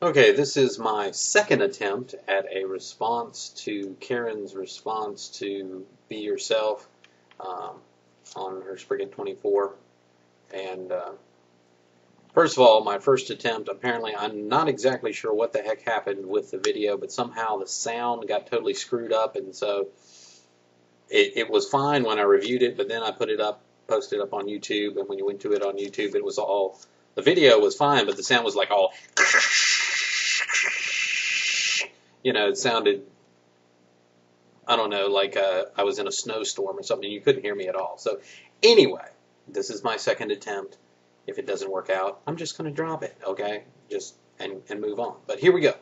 Okay, this is my second attempt at a response to Karen's response to Be Yourself um, on her Spriggan 24. And first of all, my first attempt, apparently I'm not exactly sure what the heck happened with the video, but somehow the sound got totally screwed up, and so it was fine when I reviewed it, but then I put it up, posted it up on YouTube, and when you went to it on YouTube, it was all, the video was fine, but the sound was like all, it sounded, I don't know, like I was in a snowstorm or something. You couldn't hear me at all. So anyway, this is my second attempt. If it doesn't work out, I'm just going to drop it, okay? Just and move on. But here we go.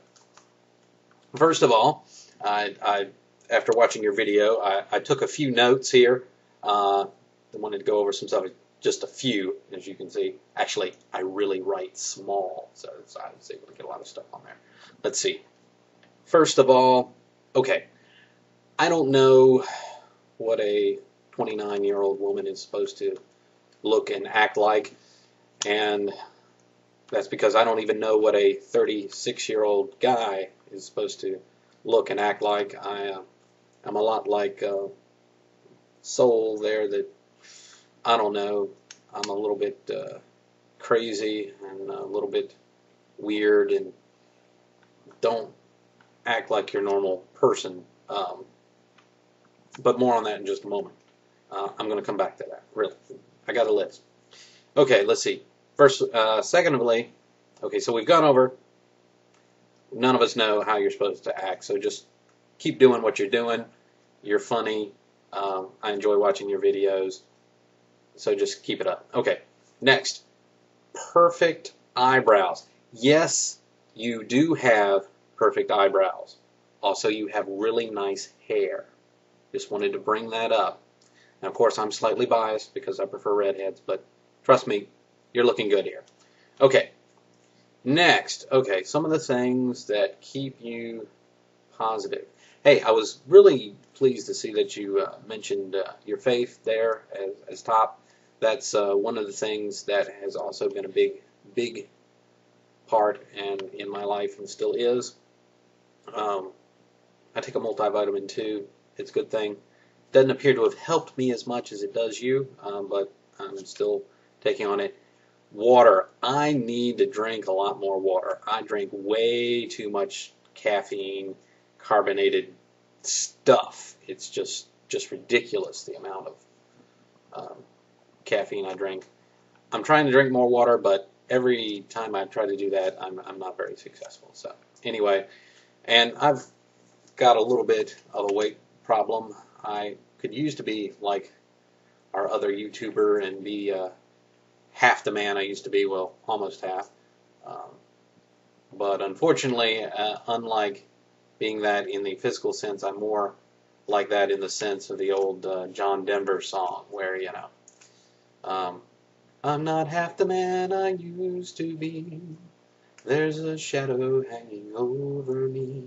First of all, after watching your video, I took a few notes here. I wanted to go over some stuff, just a few, as you can see. Actually, I really write small, so I was able to get a lot of stuff on there. Let's see. First of all, okay, I don't know what a 29-year-old woman is supposed to look and act like, and that's because I don't even know what a 36-year-old guy is supposed to look and act like. I'm a lot like Soul there that, I don't know, I'm a little bit crazy and a little bit weird and don't act like your normal person. But more on that in just a moment. I'm going to come back to that, really. I got a list. Okay, let's see. First, secondly, okay, so we've gone over, none of us know how you're supposed to act, so just keep doing what you're doing. You're funny. I enjoy watching your videos, so just keep it up. Okay, next, perfect eyebrows. Yes, you do have perfect eyebrows. Also, you have really nice hair. Just wanted to bring that up. Now, of course, I'm slightly biased because I prefer redheads, but trust me, you're looking good here. Okay, next. Okay, some of the things that keep you positive. Hey, I was really pleased to see that you mentioned your faith there as top. That's one of the things that has also been a big part in my life and still is. I take a multivitamin too. It's a good thing. Doesn't appear to have helped me as much as it does you, but I'm still taking on it. Water. I need to drink a lot more water. I drink way too much caffeine, carbonated stuff. It's just ridiculous the amount of caffeine I drink. I'm trying to drink more water, but every time I try to do that, I'm not very successful. So anyway, and I've got a little bit of a weight problem. I could use to be like our other YouTuber and be half the man I used to be, well, almost half. But unfortunately, unlike being that in the physical sense, I'm more like that in the sense of the old John Denver song where, I'm not half the man I used to be. There's a shadow hanging over me.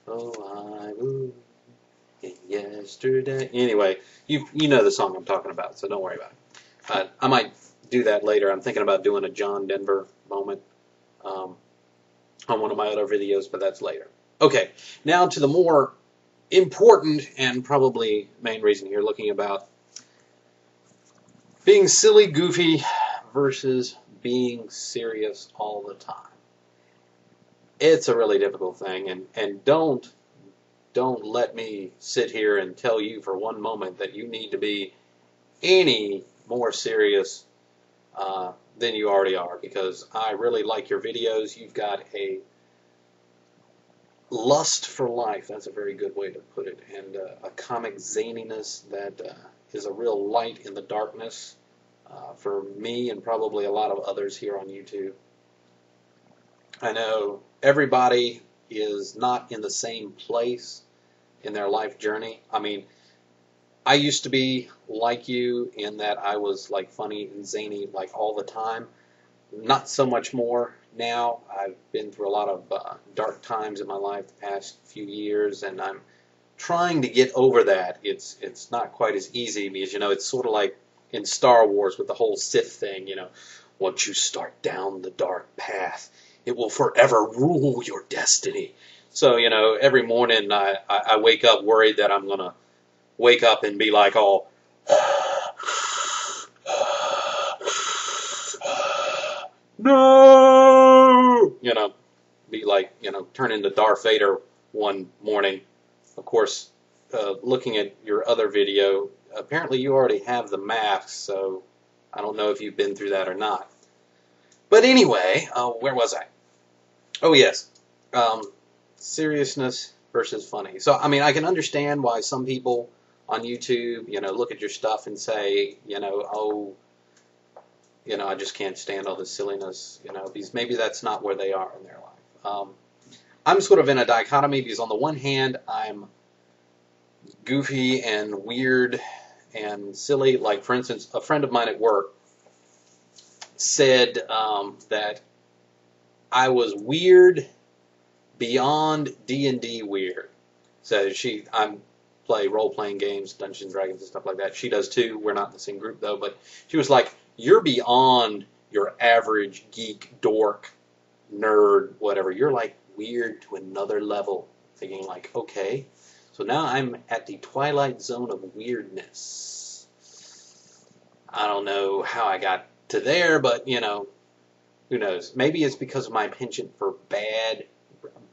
Oh, I believe in yesterday. Anyway, you know the song I'm talking about, so don't worry about it. I might do that later. I'm thinking about doing a John Denver moment on one of my other videos, but that's later. Okay, now to the more important and probably main reason here, looking about being silly, goofy versus being serious all the time. It's a really difficult thing, and don't let me sit here and tell you for one moment that you need to be any more serious than you already are, because I really like your videos. You've got a lust for life, that's a very good way to put it, and a comic zaniness that is a real light in the darkness for me and probably a lot of others here on YouTube. I know everybody is not in the same place in their life journey. I mean, I used to be like you in that I was like funny and zany like all the time. Not so much more now. I've been through a lot of dark times in my life the past few years, and I'm trying to get over that. It's not quite as easy because, it's sort of like in Star Wars with the whole Sith thing, once you start down the dark path, It will forever rule your destiny. So, you know, every morning I wake up worried that I'm going to wake up and be like all, no! You know, be like, you know, turn into Darth Vader one morning. Of course, looking at your other video, apparently you already have the mask, so I don't know if you've been through that or not. But anyway, where was I? Oh, yes. Seriousness versus funny. So, I mean, I can understand why some people on YouTube, you know, look at your stuff and say, you know, oh, you know, I just can't stand all this silliness, you know, because maybe that's not where they are in their life. I'm sort of in a dichotomy because on the one hand, I'm goofy and weird and silly. Like, for instance, a friend of mine at work said that I was weird beyond D&D weird. So I play role-playing games, Dungeons and Dragons and stuff like that. She does too. We're not in the same group though, but she was like, you're beyond your average geek, dork, nerd, whatever. You're like weird to another level. Thinking like, okay, so now I'm at the twilight zone of weirdness. I don't know how I got to there, but, you know, who knows? Maybe it's because of my penchant for bad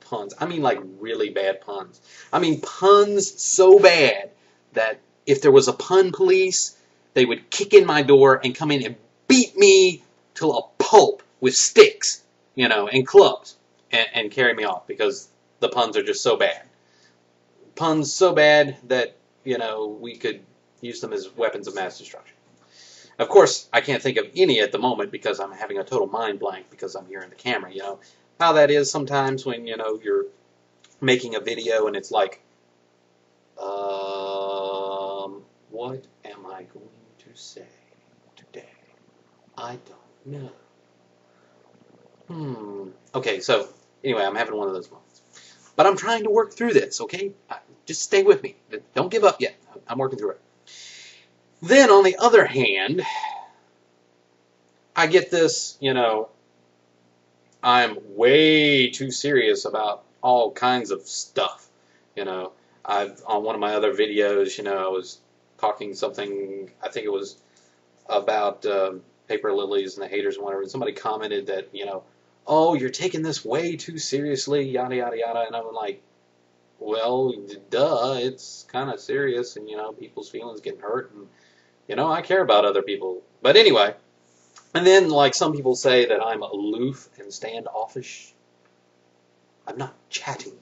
puns. I mean, like, really bad puns. I mean, puns so bad that if there was a pun police, they would kick in my door and come in and beat me to a pulp with sticks, you know, and clubs, and carry me off because the puns are just so bad. Puns so bad that, you know, we could use them as weapons of mass destruction. Of course, I can't think of any at the moment because I'm having a total mind blank because I'm here in the camera, you know. How that is sometimes when, you know, you're making a video and it's like, what am I going to say today? I don't know. Okay, so anyway, I'm having one of those moments. But I'm trying to work through this, okay? Just stay with me. Don't give up yet. I'm working through it. Then, on the other hand, I get this, you know, I'm way too serious about all kinds of stuff. You know, on one of my other videos, you know, I was talking something, I think it was about paper lilies and the haters and whatever, and somebody commented that, you know, oh, you're taking this way too seriously, yada, yada, yada, and I'm like, well, duh, it's kind of serious, and, you know, people's feelings getting hurt, and, you know, I care about other people. But anyway, and then, like, some people say that I'm aloof and standoffish. I'm not chatty.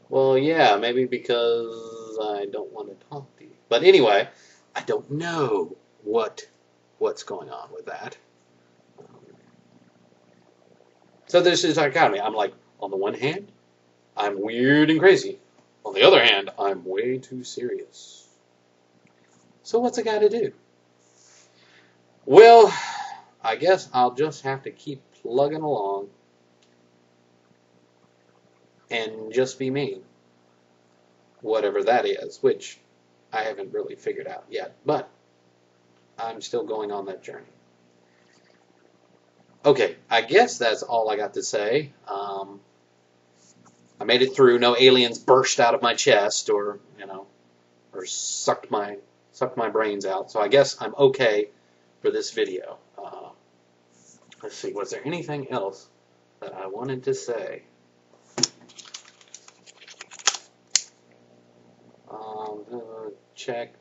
Well, yeah, maybe because I don't want to talk to you. But anyway, I don't know what's going on with that. So this is dichotomy. I'm like, on the one hand, I'm weird and crazy. On the other hand, I'm way too serious. So what's a guy to do? Well, I guess I'll just have to keep plugging along and just be me. Whatever that is, which I haven't really figured out yet, but I'm still going on that journey. Okay, I guess that's all I got to say. I made it through. No aliens burst out of my chest or, you know, or sucked my brains out. So I guess I'm okay for this video. Let's see, was there anything else that I wanted to say? Check.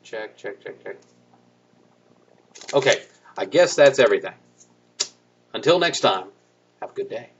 Okay, I guess that's everything. Until next time, have a good day.